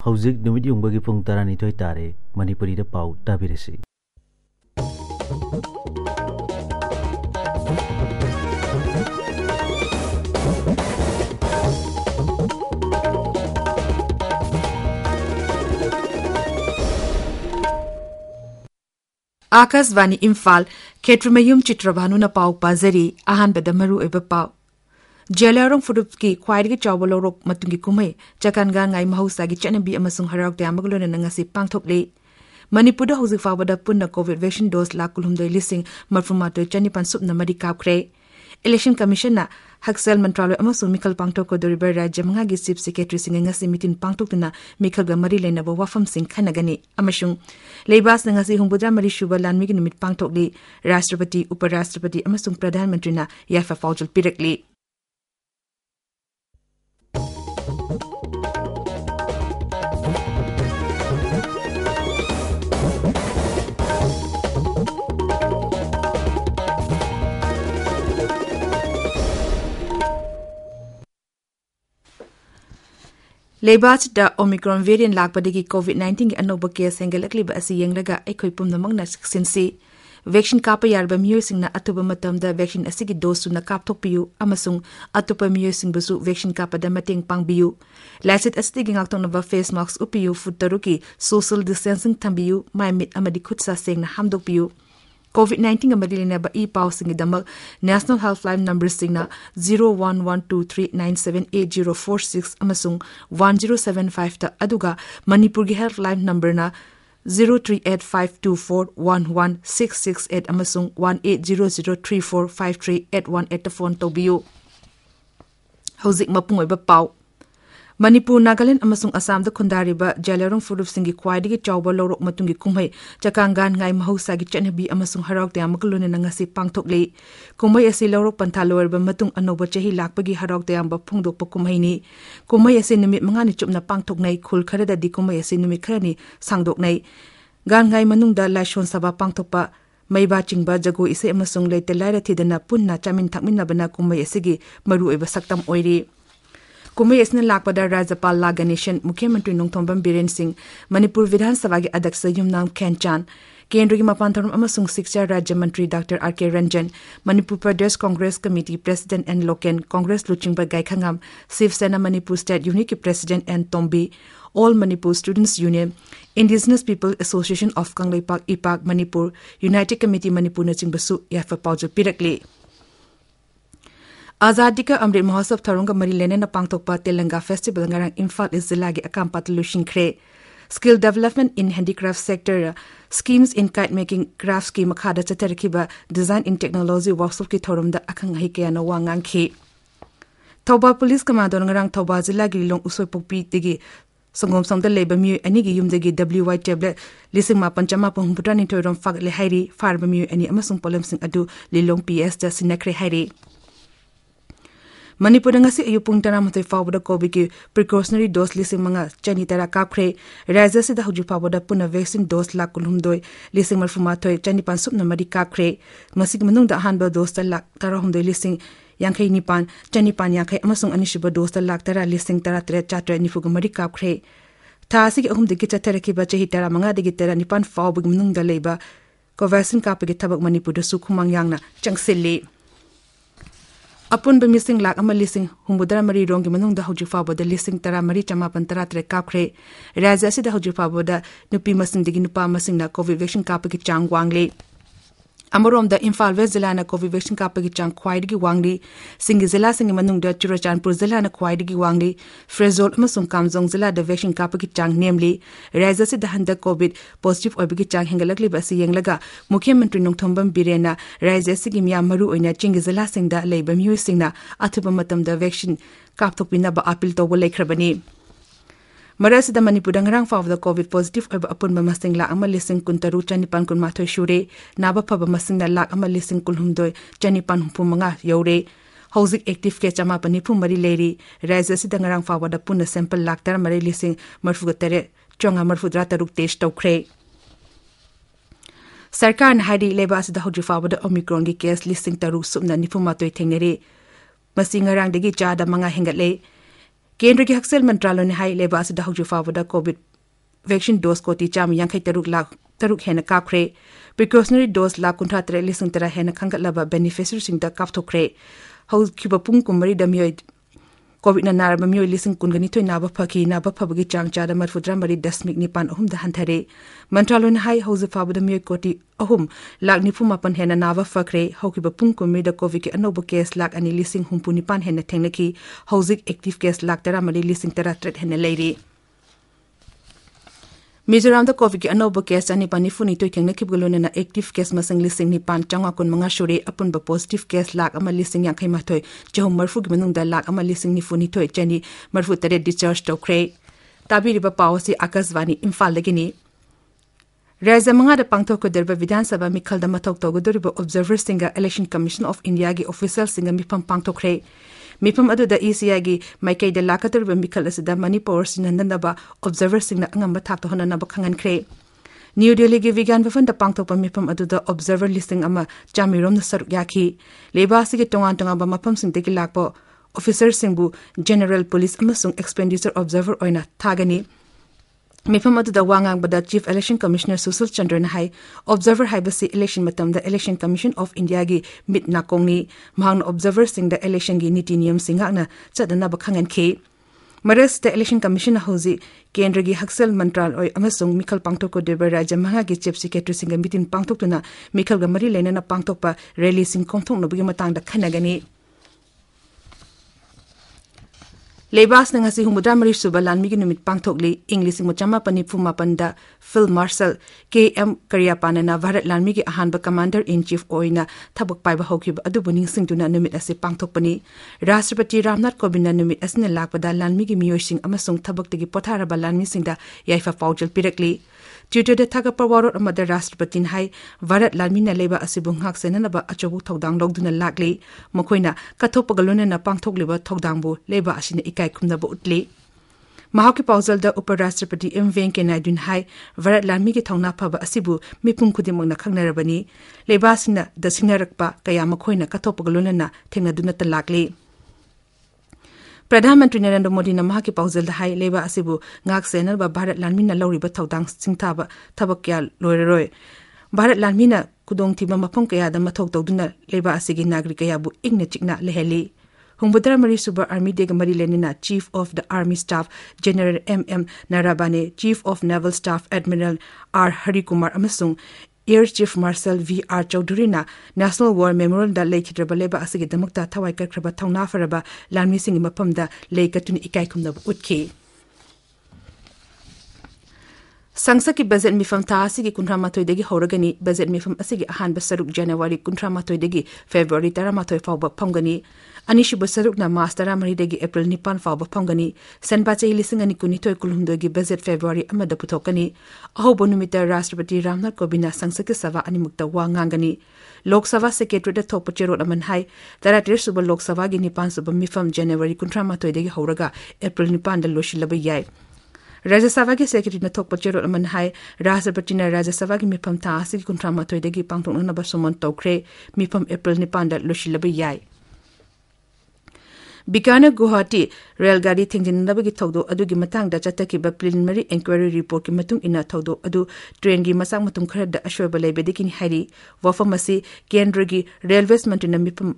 Hauzik numit yungbagi pung taranithoi tare Manipuri da pau tabirasi. Akashvani Imphal Ksh.Chitrabhanu na pau pazari ahanbada maru eba pau. Jelarong Furupki Kwaidgi Chawbalorok Matungi Kume, Chakangan Ngai Mahusagi Chanabi Amasung Harak de Amaglon and Nangasi Pangtokle. Manipur Hosi Fabada Puna COVID vaccine dose Lakulum de Lissing Marfumato Chanipan Supna Madika Kre. Election Commissioner Haxel Mantralo Amasung Mikal Pangtoko de Ribera Jamangagi Sip Secretary singing a Simitin Pangtokuna, Mikal Gamari Lena Wafam Sing Kanagani, Amashung. Lebas Nangasi Humbudra Marishuba Lanmigin mit Pangtokli, Rastrapati, Uparastrapati Amasung Pradhan Mantrina, Yafa Faujal Pirakli. Lebas da Omicron variant lakpadagi COVID-19 anoba case hengalakli ba asi yengraga aikoi pumnamangna sinsi vaccine kapa yarba miyosing na atuba matamda vaccine asigi dose na kapthokpiyu amasung atupa miyosing basu vaccine kapa da mating pangbiyu lasit asigi ngaktong na face mask upiyu futaruki social distancing tambiyu maimit amadi khutsa seng na hamdokpiyu COVID-19 amadilina ba e-pau singi damak National Helpline number singna 011239788046 amasung 1075 ta aduga Manipuri Helpline number na 0385241168 amasung 1800345381 ta phone tobiyu. Hauzik mapung oiba pau. Manipur, Nagaland amasung Assam da khundariba Jalarong Furup Singi Kwaidigi Chawba Lorok Matungi Kumhai Chakangan Ngai Mahusagi Chanabi amasung Harak de Amaglone Nangasi Pangtokle Kumhai asi Lorok Pantalorba Matung Anoba Chahi Lakpagi Harak de Amba Pungdokpa Kumhai ni Kumhai asi Numit Mangani Chupna Pangtoknai Khul Kharada di Kumhai asi Numit Kharani Sangdoknai Gan Ngai Manungda Laishon Saba Pangtokpa Maiba Chingba Jago ise amasung Leite Laira Thidana Punna Chamin Thakminna Bana Kumhai asigi Maru Eba Saktam Oiri Kumhai asna lakpada Rajapal Laganishan Mukhyamantri Nongthombam Biren Singh Manipur Vidhan Sabha gi Adaksa Yumnam Khenchan Kendrigi Mapantharum amasung Shiksha Rajya Mantri Dr. R.K. Ranjan Manipur Pradesh Congress Committee President N. Loken Congress Luchingba Gaikhangam Shiv Sena Manipur State Unity President N. Tombi All Manipur Students Union Indigenous People Association of Kangleipak Ipak Manipur United Committee Manipur na chingbasu yafa paujo pirakli Azadi ka Amrit Mahotsav Tharunga Marilene na Pangtokpa Telanga Festival ngarang Imphal Izilagi Akampat Lushin Kre Skill Development in Handicraft Sector Schemes in Kite Making Craft Scheme Makhada Chatarkiba Design in Technology Workshop ki Thorumda Akhang Hikaya na Wangang Ki Thoba Police Commando ngarang Thoba Zilagi Long Usoi Pokpi Tigi Songom Songda Labor Mu Anigi Yumdagi WY Tablet Lising Mapan Chama Pumputan Torom Fag Le Hairi Farba Mu Ani Amasung Polam Sing Adu Lilong PS da Sinakre Hairi Manipur ngasi ayupung tara matay fawda COVID ki precautionary dose lising mga chani tara kapkre raja sida huju fawda puna vaccine dose lak kulhumdoi lising marfuma toy chani pan sup na mari kapkre masig manung da hanba dose ta lak tara humdoi lising yankai nipan chani pan yankai amasung anishiba dose ta lak tara lising tara tre chatra nifuga mari kapkre ta sig ahum de ki chatara ki ba chahi tara manga de ki tara nipan fawbug manung da leiba ko vaccine kapge thabak Manipur da sukhumang yangna changsili Apun bemising lak ama lising humbudara mari rongi manung da huju fabo da lising tara mari chamapan tara tre kapkre raja si da huju fabo da nupi masing digi nupa masing na COVID vaccine kapagi chang wangle Amarom da Imphal West Zilla na COVID vaccine kapagi chang Kwaidigi wangli Singi Zilla singi manung da Churachandpur Zilla na Kwaidigi wangli Frezol amasung Kamjong Zilla da vaccine kapagi chang namely raja si da handa COVID positive oibigi chang hengalakli basi yenglaga Mukhyamantri Nongthombam Birena raja sigi miya maru oina Chingi Zilla sing da leiba myu sing na athuba matam da vaccine kapthokpina ba appeal to lekhrabani Marasida Manipur ngarang faw the COVID positive oiba apun ba masing la ama lising kuntaru chanipan kun mathoi shure naba phaba masing na lak ama lising kulhumdoi chanipan humpumanga yore Hauzik active ke chama pani phumari leri raja sida ngarang faw da puna sample lak tar mari lising marfuga tere chonga marfudra taruk test tokre Sarkar na hari leba sida huju faw da Omicron gi case lising taru sumna nifuma toi thengnere masing ngarang degi cha da manga hengatle केंद्र की हक्सेल मंत्रालय ने high लेबा से हौजु फावदा Covid vaccine dose कोटी चाम यांखै तरुक हेन काखरे precautionary dose lakh 53,000 हेन खंगतलबा बेनिफिशियरी सिंह दा कापथोखरे हौखिबा पुंग कुमरी दमियोय कोविड ना नारब मियोय लिसिंग कुनगनी थोय नाबा फकी नाबा फबगी चांग चादा मरफुद्रा मरी 10.9 दा हंथरे मंत्रालय ने हाई हौजु फावदा मियोय कोटी अहुम लाख 94 हेन नाबा फखरे हौखिबा पुंग कुमरी दा कोविड के अनोब केस लाख 2,9 हेन थेंगनकी हौजिक एक्टिव केस लाख 13,000 हेन लेरी मिजोराम दा कोविड के अनोब केस 2,9 थेंगनकी एक्टिव केस मसंग 9,515 शुरे अपुनबा पॉजिटिव केस लाख 1,50 जहुम मरफु की मनुंग दा लाख 1,94 चनी मरफु तरे डिस्चार्ज तोखरे ताबिरिबा पावसी आकाशवाणी इम्फाल लगिनी राज्य मंगादा पांगथोकदरबा विधानसभा मिखलदा मथौक तौगदोरिबा ऑब्जर्वर सिंगा इलेक्शन कमीशन ऑफ इंडिया की ऑफिशियल सिंगा मिफम पांगथोखरे मिफम अदुदा ECI की माइकैदा लाकतरबा मिखल असदा मणिपुर सिनंदनबा ऑब्जर्वर सिंगना अंगंबा थाक्तो हननबा खंगनखरे न्यू दिल्ली की विज्ञान भवन दा पांगथोकपा मिफम अदुदा ऑब्जर्वर लिस्टिंग अमा चामिरोम न सरुक याखी लेबासी के तोंगान तोंगाबा मफम सिंगदगी लाकपो ऑफिसर सिंगबु जनरल पुलिस अमसुंग एक्सपेंडिचर ऑब्जर्वर ओइना थागनी मिफम अदुदा वांगांग बदा chief election commissioner Sushil Chandran हाई ऑब्जर्वर हाइबसी इलेक्शन मतमदा इलेक्शन कमीशन ऑफ इंडिया की मिट नाकोंगनी मांग ऑब्जर्वर सिंग द इलेक्शन की नीति नियम सिंगाना चदना बखंगन खे मरस द इलेक्शन कमीशन हौजी केंद्र की हक्सल मंत्रालय अमसुंग मिखल पांगथोको देबा राज्य मंगा की चीफ सेक्रेटरी सिंग मीटिंग पांगथोकना मिखल ग मरी लेना पांगथोकपा रैली सिंग कोंथोंनबगी मतंगदा खनगनी लेबास नंगसी हुमुद्रा मरी सुबा लानमी की निमित पांगथोकली इंग्लिश मुचामा पनी फुमापंदा फील्ड मार्शल KM करियापानना भारत लानमी की अहानबा कमांडर इन चीफ ओइना थबक पाइबा होखिबा अदुबु निंगसिंगदुना निमित असे पांगथोकपनी राष्ट्रपति रामनाथ कोविंद निमित असने लाकपदा लानमी की मियोइसिंग अमसुंग थबकतगी पोथारबा लानमी सिंगदा याइफा पाउजल पिरकली ट्विटर थागप वारोट अमदा राष्ट्रपति हाई भारत लानमीना लेबा असिबु ngak senanaba achobu thogdang logduna lakli मखोइना कथोपगलोना पांगथोकलिबा थogdangबु लेबा असिने इकाई खुमनबु उतली महाकी पाउजल द उपराष्ट्रपति M वेंकैया नायडू हाई भारत लानमी के थौना फबा असिबु मिपुंग खुदिमंगना खंगनरबनी लेबासिना दसिंगरकपा कया मखोइना कथोपगलोना थेंगनदुना तलाकली प्रधानमंत्री नरेंद्र मोदी ने महाकी पाउजल हाई लेबा असिबु ngak senalba भारत लानमीना लौरिबा थौदांग सिंगथाबा थबक क्या लोयरोय भारत लानमीना कुदोंग थिबा मफम कया द मथौक तौदुना लेबा असिगी नागरिक कयाबु इग्न चिकना लेहेली हुंबुद्रा मरी सुबर आर्मी डे मरी लेनिना chief of the army staff general MM Naravane chief of naval staff admiral R Harikumar अमसुंग एयर चीफ मार्शल VR चौधरीना नेशनल वॉर मेमोरियल दा लेखिद्रबा लेबा असिगी दमकता थवाई करख्रबा थौना फरबा लानमी सिंग मफमदा लेकतुन इकाई खुमनब उतखी संसद की बजट मिफम था असिगी 13 हौरगनी बजट मिफम असिगी अहानब सरुक जनवरी 13 फेब्रुवारी 13 फाउबा फमगनी अनिशिब सरुकना मार्च 13 एप्रिल 9 फाउबा फमगनी सनबा चै लिसिंग अनि 19 कुलहुमदोगी बजट फेब्रुवारी अमदा पुथोकनी अहोबो नुमित राष्ट्रपति रामनाथ कोविंद संसद के सभा अनिमुक्त वा nganggani लोकसभा सेक्रेटरी थोप चेरोट अमन हाई 13 सुब लोकसभा की 9 सुब मिफम जनवरी 13 हौरगा एप्रिल 9 लोशिलब याय राज्यसभा की सेक्रेटरी थोप चेरोट अमन हाई राष्ट्रपति राज्यसभा की मिफम था असिगी 13 पांगथोकनबा सुमन तौखरे मिफम एप्रिल 9 लोशिलब याय बीकानेर गुवाहाटी रेलगाड़ी थेंजिनबगी थौदो अदुगी मतंगदा चतकिबा प्रिलिमिनरी इंक्वायरी रिपोर्ट की मतुंग इना थौदो अदु ट्रेन की मसाक मतुंग खरद अशोब लेबेदिकिन हारी वफम असी केंद्र की रेलवेज मंत्री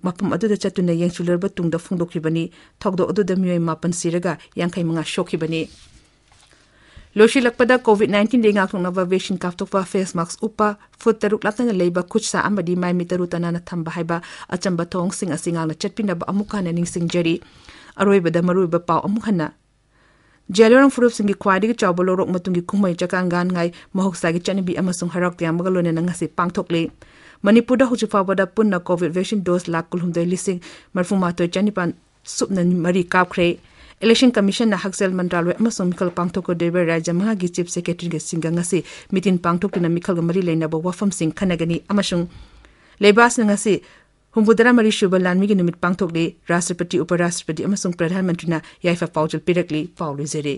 मफम अदुदा चतुना यंगसुलरबा तुंगदा फुंगदोखिबनी थौदो अदुदा मियोय मापन सिरगा 55 शोखिबनी लोशिलकपदा कोविड-19 देगा खुंगनबा वैक्सीन काफतोकपा फेस मास्क उपा फुट तरुक लातना लेबा खुचसा अमदी माइ मितरु तनाना थंबा हाइबा अचंबा थोंग सिंग असिंगांगना चटपिनबा अमुखाना निंगसिंग जरी अरोइबदा मरुइबा पाव अमुखना जेलोरंग फुरुप सिंगी ख्वाइदगी चावबो लोरok मतुंगी खुमै चकांगान ngai महौसागी चनबी अमसुंग हरक त्यामगा लोनेना ngasi पांगथोकले मणिपुरदा हुजुफाबदा पुन्ना कोविड वैक्सीन डोज लाख 19,595 सुपना मरी कापख्रे इलेक्शन कमीशन हक्सेल मंत्रालय मिखल पांगथोको देबा राज्य मंगा की चीफ सेक्रेटरी के सिंगंगसी मीटिंग पांगथोकना मिखल मरी लेनाबो वफम सिंग खनगनी अमसुंग लेबास ngasi हुंबुदरा मरी शुब लानमी की निमित पांगथोकले राष्ट्रपति उपराष्ट्रपति अमसुंग प्रधानमंत्री याइफा पाउजल पिरकली पाउलु जेरे